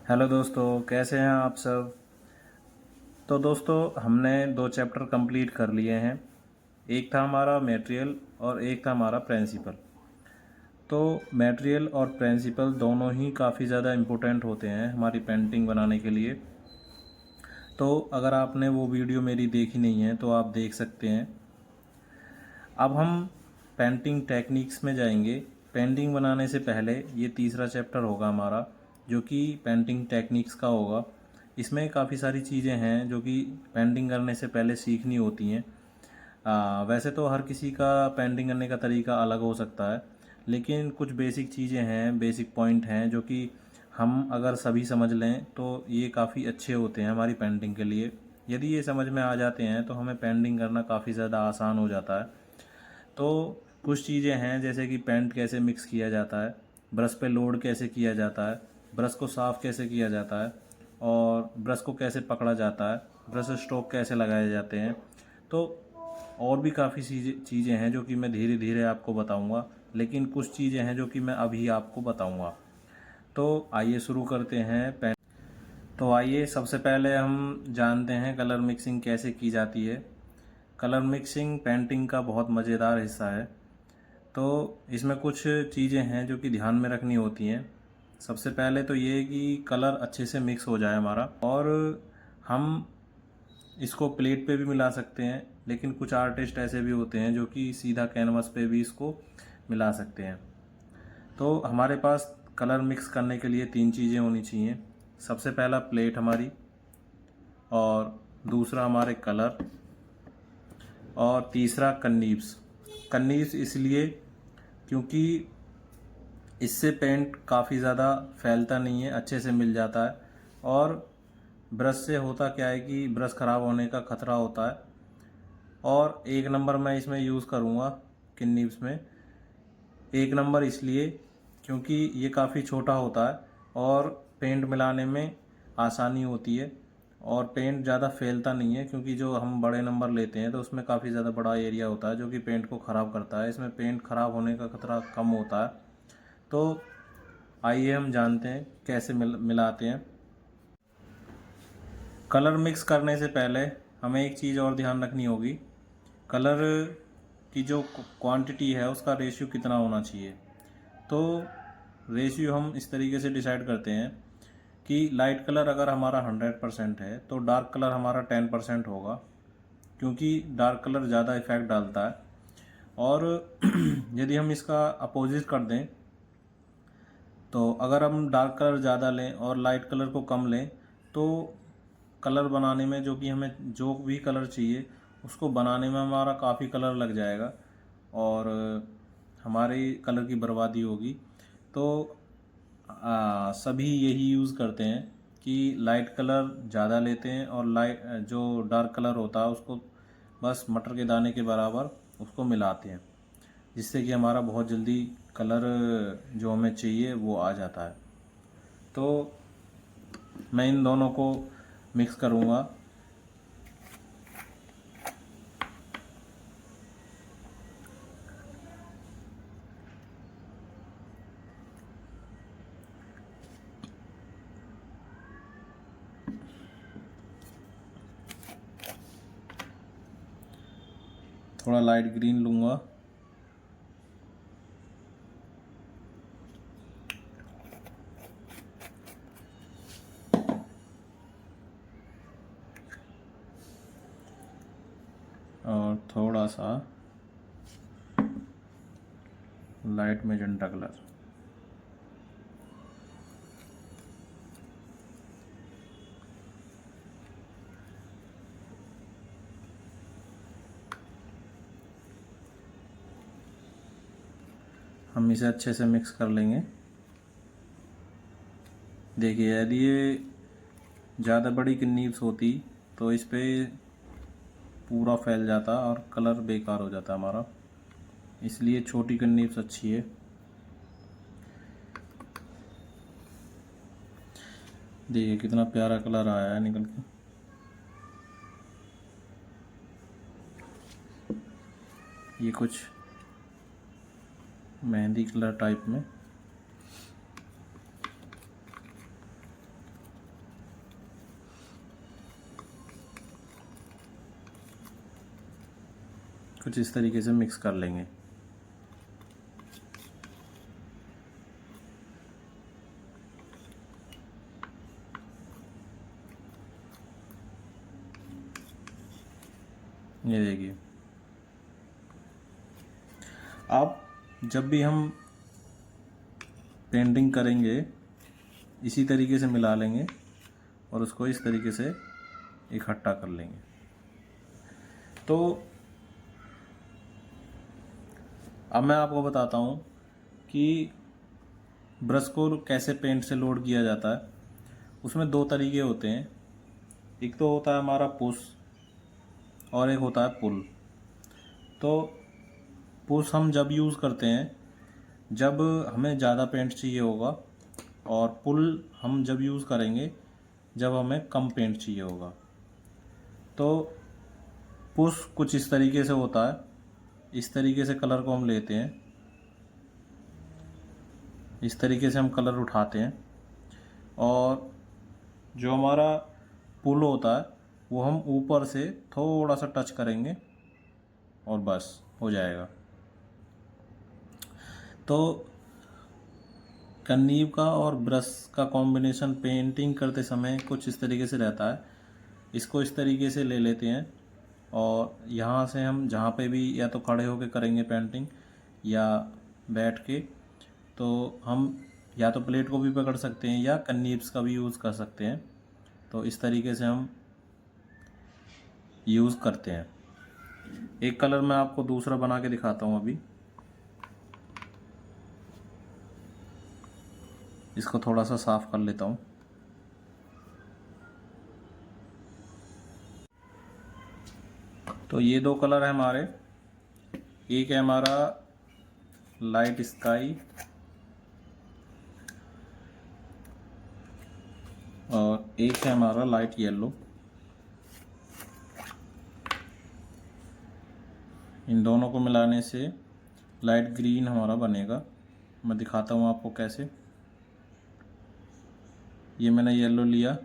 Hello दोस्तों, कैसे हैं आप सब। तो दोस्तों, हमने 2 चैप्टर कंप्लीट कर लिए हैं। एक था हमारा मटेरियल और एक था हमारा प्रिंसिपल। तो मटेरियल और प्रिंसिपल दोनों ही काफ़ी ज़्यादा इम्पोर्टेंट होते हैं हमारी पेंटिंग बनाने के लिए। तो अगर आपने वो वीडियो मेरी देखी नहीं है तो आप देख सकते हैं। अब हम पेंटिंग टेक्निक्स में जाएंगे। पेंटिंग बनाने से पहले ये तीसरा चैप्टर होगा हमारा, जो कि पेंटिंग टेक्निक्स का होगा। इसमें काफ़ी सारी चीज़ें हैं जो कि पेंटिंग करने से पहले सीखनी होती हैं। वैसे तो हर किसी का पेंटिंग करने का तरीका अलग हो सकता है, लेकिन कुछ बेसिक चीज़ें हैं, बेसिक पॉइंट हैं जो कि हम अगर सभी समझ लें तो ये काफ़ी अच्छे होते हैं हमारी पेंटिंग के लिए। यदि ये समझ में आ जाते हैं तो हमें पेंटिंग करना काफ़ी ज़्यादा आसान हो जाता है। तो कुछ चीज़ें हैं जैसे कि पेंट कैसे मिक्स किया जाता है, ब्रश पे लोड कैसे किया जाता है, ब्रश को साफ़ कैसे किया जाता है, और ब्रश को कैसे पकड़ा जाता है, ब्रश स्ट्रोक कैसे लगाए जाते हैं। तो और भी काफ़ी चीज़ें हैं जो कि मैं धीरे धीरे आपको बताऊंगा, लेकिन कुछ चीज़ें हैं जो कि मैं अभी आपको बताऊंगा। तो आइए शुरू करते हैं। तो आइए सबसे पहले हम जानते हैं कलर मिक्सिंग कैसे की जाती है। कलर मिक्सिंग पेंटिंग का बहुत मज़ेदार हिस्सा है। तो इसमें कुछ चीज़ें हैं जो कि ध्यान में रखनी होती हैं। सबसे पहले तो ये कि कलर अच्छे से मिक्स हो जाए हमारा, और हम इसको प्लेट पे भी मिला सकते हैं, लेकिन कुछ आर्टिस्ट ऐसे भी होते हैं जो कि सीधा कैनवस पे भी इसको मिला सकते हैं। तो हमारे पास कलर मिक्स करने के लिए 3 चीज़ें होनी चाहिए। सबसे पहला प्लेट हमारी, और दूसरा हमारे कलर, और तीसरा कन्नीब्स। कन्नीब्स इसलिए क्योंकि इससे पेंट काफ़ी ज़्यादा फैलता नहीं है, अच्छे से मिल जाता है। और ब्रश से होता क्या है कि ब्रश ख़राब होने का ख़तरा होता है। और 1 नंबर मैं इसमें यूज़ करूँगा किन्नीब्स में। 1 नंबर इसलिए क्योंकि ये काफ़ी छोटा होता है और पेंट मिलाने में आसानी होती है, और पेंट ज़्यादा फैलता नहीं है, क्योंकि जो हम बड़े नंबर लेते हैं तो उसमें काफ़ी ज़्यादा बड़ा एरिया होता है जो कि पेंट को ख़राब करता है। इसमें पेंट ख़राब होने का खतरा कम होता है। तो आइए हम जानते हैं कैसे मिलाते हैं। कलर मिक्स करने से पहले हमें एक चीज़ और ध्यान रखनी होगी। कलर की जो क्वांटिटी है उसका रेशियो कितना होना चाहिए। तो रेशियो हम इस तरीके से डिसाइड करते हैं कि लाइट कलर अगर हमारा 100% है तो डार्क कलर हमारा 10% होगा, क्योंकि डार्क कलर ज़्यादा इफेक्ट डालता है। और यदि हम इसका अपोजिट कर दें, तो अगर हम डार्क कलर ज़्यादा लें और लाइट कलर को कम लें, तो कलर बनाने में जो कि हमें जो भी कलर चाहिए उसको बनाने में हमारा काफ़ी कलर लग जाएगा, और हमारे कलर की बर्बादी होगी। तो सभी यही यूज़ करते हैं कि लाइट कलर ज़्यादा लेते हैं, और लाइट जो डार्क कलर होता है उसको बस मटर के दाने के बराबर उसको मिलाते हैं, जिससे कि हमारा बहुत जल्दी कलर जो हमें चाहिए वो आ जाता है। तो मैं इन दोनों को मिक्स करूँगा। थोड़ा लाइट ग्रीन लूँगा। और थोड़ा सा लाइट मैजेंटा कलर। हम इसे अच्छे से मिक्स कर लेंगे। देखिए, यदि ये ज़्यादा बड़ी किन्नीब्स होती तो इस पे पूरा फैल जाता और कलर बेकार हो जाता हमारा, इसलिए छोटी किन्नीब्स अच्छी है। देखिए कितना प्यारा कलर आया है निकल के। ये कुछ मेहंदी कलर टाइप में। कुछ इस तरीके से मिक्स कर लेंगे। ये देखिए, अब जब भी हम पेंटिंग करेंगे इसी तरीके से मिला लेंगे और उसको इस तरीके से इकट्ठा कर लेंगे। तो अब मैं आपको बताता हूँ कि ब्रश को कैसे पेंट से लोड किया जाता है। उसमें दो तरीके होते हैं, एक तो होता है हमारा पुश और एक होता है पुल। तो पुश हम जब यूज़ करते हैं जब हमें ज़्यादा पेंट चाहिए होगा, और पुल हम जब यूज़ करेंगे जब हमें कम पेंट चाहिए होगा। तो पुश कुछ इस तरीके से होता है, इस तरीके से कलर को हम लेते हैं, इस तरीके से हम कलर उठाते हैं, और जो हमारा पुल होता है वो हम ऊपर से थोड़ा सा टच करेंगे और बस हो जाएगा। तो कन्नीव का और ब्रश का कॉम्बिनेशन पेंटिंग करते समय कुछ इस तरीके से रहता है। इसको इस तरीके से ले लेते हैं और यहाँ से हम जहाँ पे भी या तो खड़े होकर करेंगे पेंटिंग या बैठ के, तो हम या तो प्लेट को भी पकड़ सकते हैं या कन्नीव्स का भी यूज़ कर सकते हैं। तो इस तरीके से हम यूज़ करते हैं। एक कलर मैं आपको दूसरा बना के दिखाता हूँ अभी। इसको थोड़ा सा साफ़ कर लेता हूँ। तो ये दो कलर है हमारे, एक है हमारा लाइट स्काई और एक है हमारा लाइट येलो। इन दोनों को मिलाने से लाइट ग्रीन हमारा बनेगा। मैं दिखाता हूँ आपको कैसे। ये मैंने येलो लिया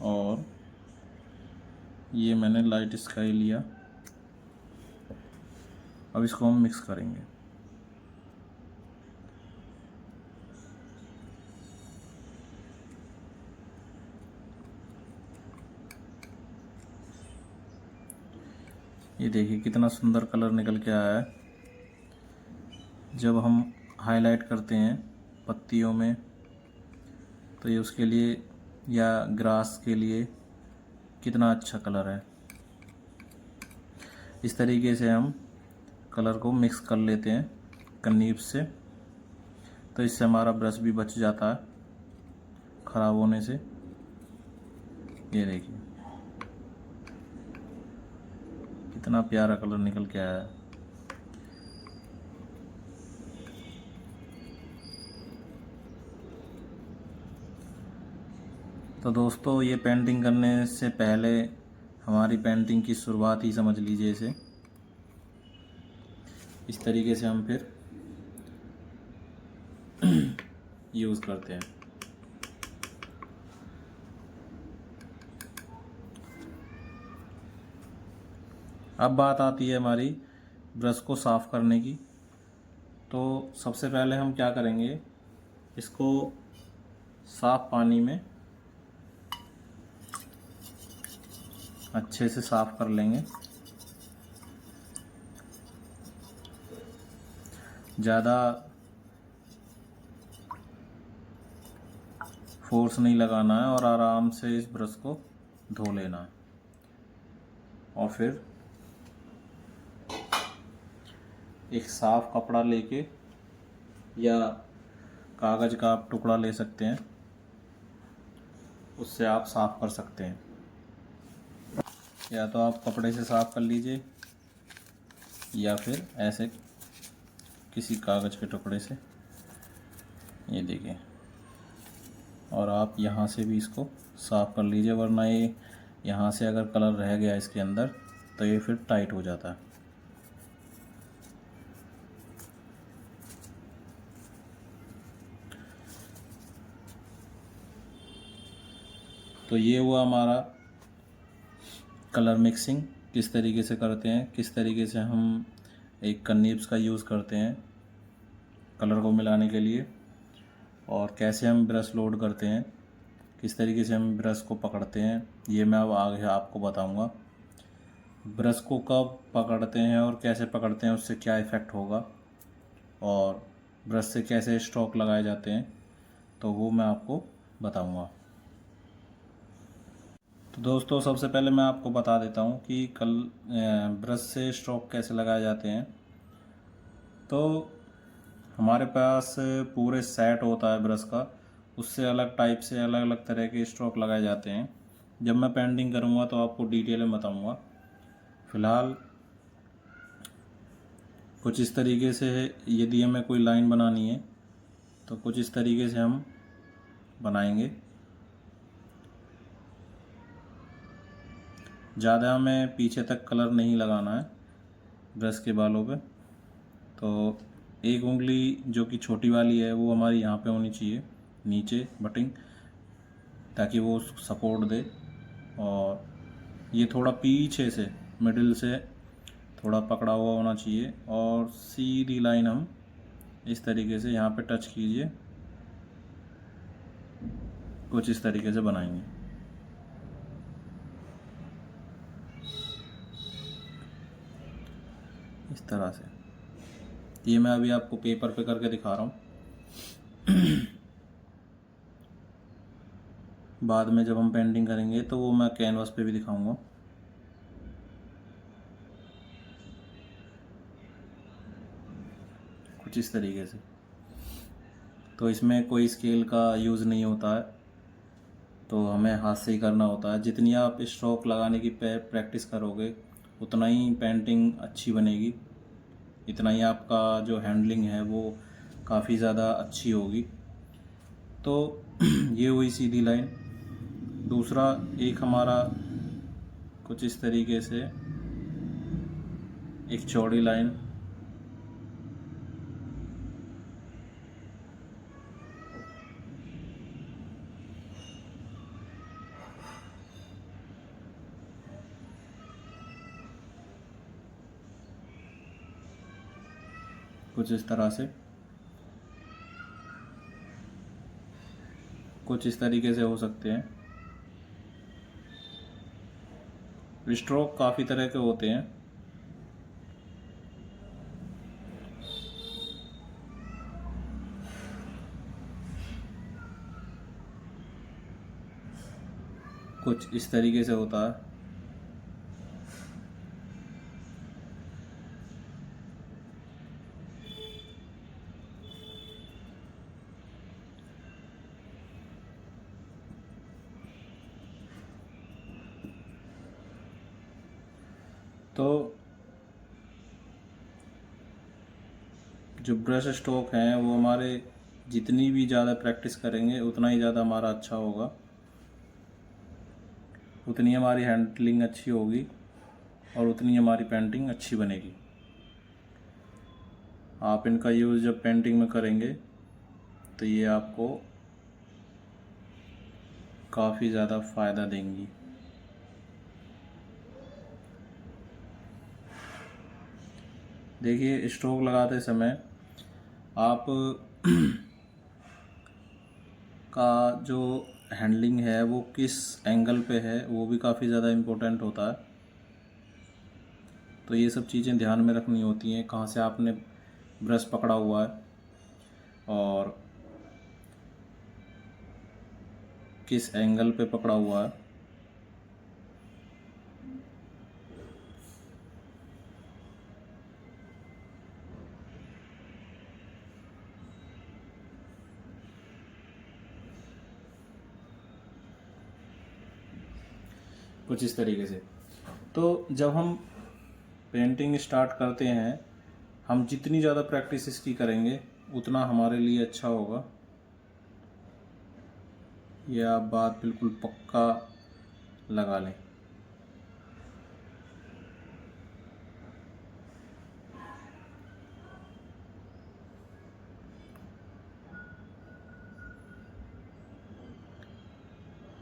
और ये मैंने लाइट स्काई लिया। अब इसको हम मिक्स करेंगे। ये देखिए कितना सुंदर कलर निकल के आया है। जब हम हाईलाइट करते हैं पत्तियों में तो ये उसके लिए या ग्रास के लिए कितना अच्छा कलर है। इस तरीके से हम कलर को मिक्स कर लेते हैं कन्नीब से, तो इससे हमारा ब्रश भी बच जाता है ख़राब होने से। ये देखिए कितना प्यारा कलर निकल के आया है। तो दोस्तों ये पेंटिंग करने से पहले हमारी पेंटिंग की शुरुआत ही समझ लीजिए इसे। इस तरीके से हम फिर यूज़ करते हैं। अब बात आती है हमारी ब्रश को साफ़ करने की। तो सबसे पहले हम क्या करेंगे, इसको साफ़ पानी में अच्छे से साफ़ कर लेंगे। ज़्यादा फोर्स नहीं लगाना है और आराम से इस ब्रश को धो लेना है। और फिर एक साफ़ कपड़ा लेके या कागज़ का आप टुकड़ा ले सकते हैं, उससे आप साफ़ कर सकते हैं। या तो आप कपड़े से साफ़ कर लीजिए या फिर ऐसे किसी कागज़ के टुकड़े से। ये देखिए, और आप यहाँ से भी इसको साफ़ कर लीजिए, वरना ये यहाँ से अगर कलर रह गया इसके अंदर तो ये फिर टाइट हो जाता है। तो ये हुआ हमारा कलर मिक्सिंग किस तरीके से करते हैं, किस तरीके से हम एक कन्नीब्स का यूज़ करते हैं कलर को मिलाने के लिए, और कैसे हम ब्रश लोड करते हैं, किस तरीके से हम ब्रश को पकड़ते हैं, ये मैं अब आगे आपको बताऊंगा। ब्रश को कब पकड़ते हैं और कैसे पकड़ते हैं उससे क्या इफ़ेक्ट होगा, और ब्रश से कैसे स्ट्रोक लगाए जाते हैं, तो वो मैं आपको बताऊंगा। तो दोस्तों सबसे पहले मैं आपको बता देता हूँ कि ब्रश से स्ट्रोक कैसे लगाए जाते हैं। तो हमारे पास पूरे सेट होता है ब्रश का, उससे अलग टाइप से अलग अलग तरह के स्ट्रोक लगाए जाते हैं। जब मैं पेंटिंग करूँगा तो आपको डिटेल में बताऊँगा। फ़िलहाल कुछ इस तरीके से यदि हमें कोई लाइन बनानी है तो कुछ इस तरीके से हम बनाएंगे। ज़्यादा हमें पीछे तक कलर नहीं लगाना है ब्रश के बालों पे। तो एक उंगली जो कि छोटी वाली है वो हमारी यहाँ पे होनी चाहिए नीचे बटिंग, ताकि वो सपोर्ट दे, और ये थोड़ा पीछे से मिडिल से थोड़ा पकड़ा हुआ होना चाहिए, और सीधी लाइन हम इस तरीके से यहाँ पे टच कीजिए, कुछ इस तरीके से बनाएंगे। इस तरह से ये मैं अभी आपको पेपर पे करके दिखा रहा हूँ। बाद में जब हम पेंटिंग करेंगे तो वो मैं कैनवास पे भी दिखाऊंगा। कुछ इस तरीके से। तो इसमें कोई स्केल का यूज़ नहीं होता है, तो हमें हाथ से ही करना होता है। जितनी आप स्ट्रोक लगाने की प्रैक्टिस करोगे उतना ही पेंटिंग अच्छी बनेगी, इतना ही आपका जो हैंडलिंग है वो काफ़ी ज़्यादा अच्छी होगी। तो ये हुई सीधी लाइन। दूसरा एक हमारा कुछ इस तरीके से एक चौड़ी लाइन, कुछ इस तरह से, कुछ इस तरीके से हो सकते हैं। स्ट्रोक काफ़ी तरह के होते हैं। कुछ इस तरीके से होता है। तो जो ब्रश स्ट्रोक हैं वो हमारे जितनी भी ज़्यादा प्रैक्टिस करेंगे उतना ही ज़्यादा हमारा अच्छा होगा, उतनी हमारी हैंडलिंग अच्छी होगी और उतनी हमारी पेंटिंग अच्छी बनेगी। आप इनका यूज़ जब पेंटिंग में करेंगे तो ये आपको काफ़ी ज़्यादा फ़ायदा देंगी। देखिए स्ट्रोक लगाते समय आप का जो हैंडलिंग है वो किस एंगल पे है वो भी काफ़ी ज़्यादा इम्पोर्टेंट होता है। तो ये सब चीज़ें ध्यान में रखनी होती हैं, कहाँ से आपने ब्रश पकड़ा हुआ है और किस एंगल पे पकड़ा हुआ है। कुछ इस तरीके से। तो जब हम पेंटिंग स्टार्ट करते हैं, हम जितनी ज़्यादा प्रैक्टिस इसकी करेंगे उतना हमारे लिए अच्छा होगा। ये आप बात बिल्कुल पक्का लगा लें।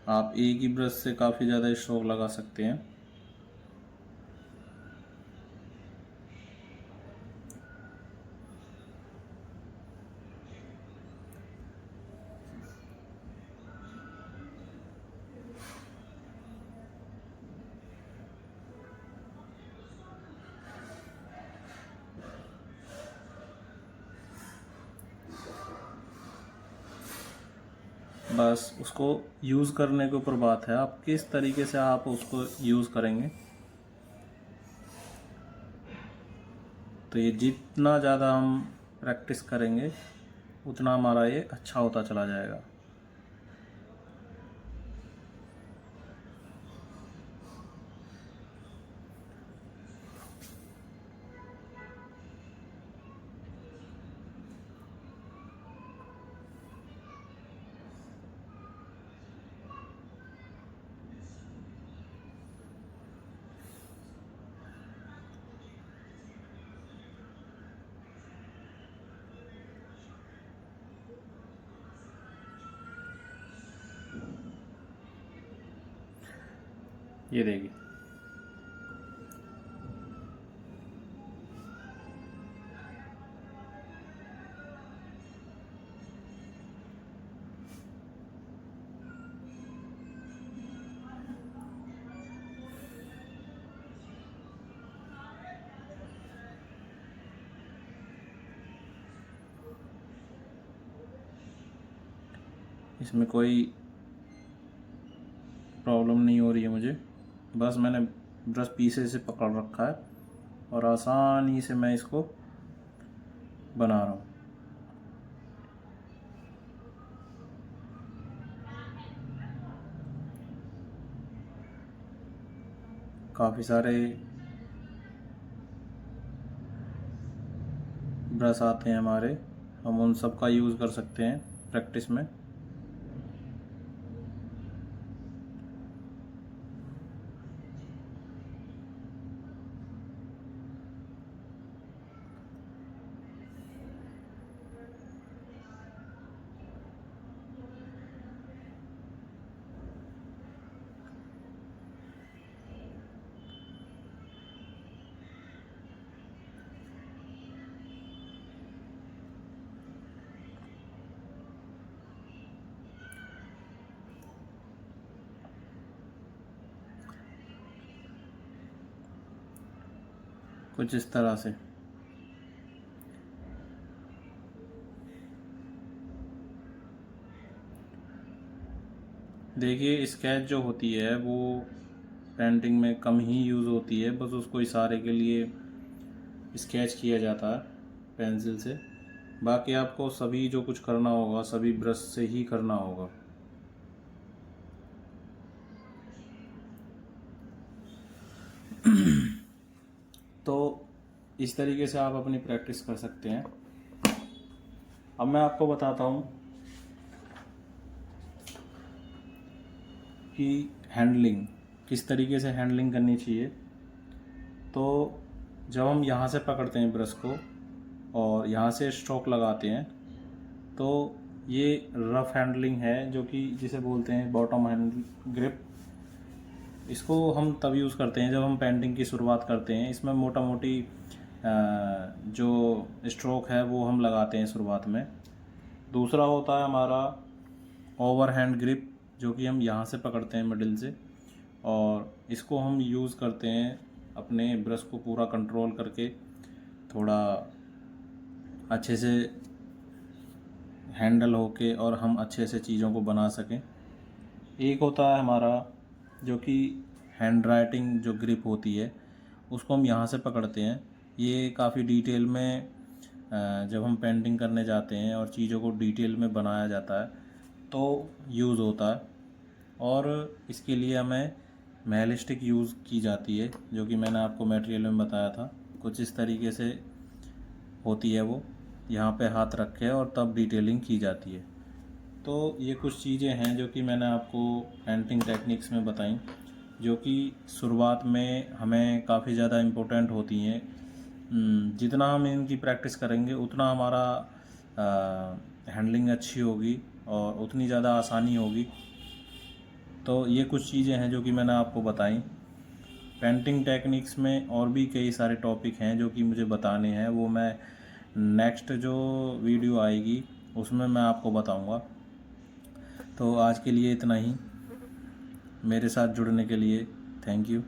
आप एक ही ब्रश से काफ़ी ज़्यादा स्ट्रोक लगा सकते हैं। बस उसको यूज़ करने के ऊपर बात है, आप किस तरीके से आप उसको यूज़ करेंगे। तो ये जितना ज़्यादा हम प्रैक्टिस करेंगे उतना हमारा ये अच्छा होता चला जाएगा। ये देखिए, इसमें कोई प्रॉब्लम नहीं हो रही है मुझे। बस मैंने ब्रश पीछे से पकड़ रखा है और आसानी से मैं इसको बना रहा हूँ। काफ़ी सारे ब्रश आते हैं हमारे, हम उन सब का यूज़ कर सकते हैं प्रैक्टिस में। कुछ इस तरह से। देखिए, स्केच जो होती है वो पेंटिंग में कम ही यूज़ होती है, बस उसको इशारे के लिए स्केच किया जाता है पेंसिल से। बाकी आपको सभी जो कुछ करना होगा सभी ब्रश से ही करना होगा। तो इस तरीके से आप अपनी प्रैक्टिस कर सकते हैं। अब मैं आपको बताता हूँ कि हैंडलिंग किस तरीके से हैंडलिंग करनी चाहिए। तो जब हम यहाँ से पकड़ते हैं ब्रश को और यहाँ से स्ट्रोक लगाते हैं तो ये रफ़ हैंडलिंग है, जो कि जिसे बोलते हैं बॉटम हैंड ग्रिप। इसको हम तब यूज़ करते हैं जब हम पेंटिंग की शुरुआत करते हैं। इसमें मोटा मोटी जो स्ट्रोक है वो हम लगाते हैं शुरुआत में। दूसरा होता है हमारा ओवर हैंड ग्रिप, जो कि हम यहाँ से पकड़ते हैं मिडिल से, और इसको हम यूज़ करते हैं अपने ब्रश को पूरा कंट्रोल करके थोड़ा अच्छे से हैंडल होके और हम अच्छे से चीज़ों को बना सकें। एक होता है हमारा जो कि हैंड राइटिंग जो ग्रिप होती है, उसको हम यहाँ से पकड़ते हैं। ये काफ़ी डिटेल में जब हम पेंटिंग करने जाते हैं और चीज़ों को डिटेल में बनाया जाता है तो यूज़ होता है। और इसके लिए हमें महल स्टिक यूज़ की जाती है, जो कि मैंने आपको मटेरियल में बताया था। कुछ इस तरीके से होती है वो, यहाँ पे हाथ रखे और तब डिटेलिंग की जाती है। तो ये कुछ चीज़ें हैं जो कि मैंने आपको पेंटिंग टेक्निक्स में बताई, जो कि शुरुआत में हमें काफ़ी ज़्यादा इम्पोर्टेंट होती हैं। जितना हम इनकी प्रैक्टिस करेंगे उतना हमारा हैंडलिंग अच्छी होगी और उतनी ज़्यादा आसानी होगी। तो ये कुछ चीज़ें हैं जो कि मैंने आपको बताई। पेंटिंग टेक्निक्स में और भी कई सारे टॉपिक हैं जो कि मुझे बताने हैं, वो मैं नेक्स्ट जो वीडियो आएगी उसमें मैं आपको बताऊंगा। तो आज के लिए इतना ही। मेरे साथ जुड़ने के लिए थैंक यू।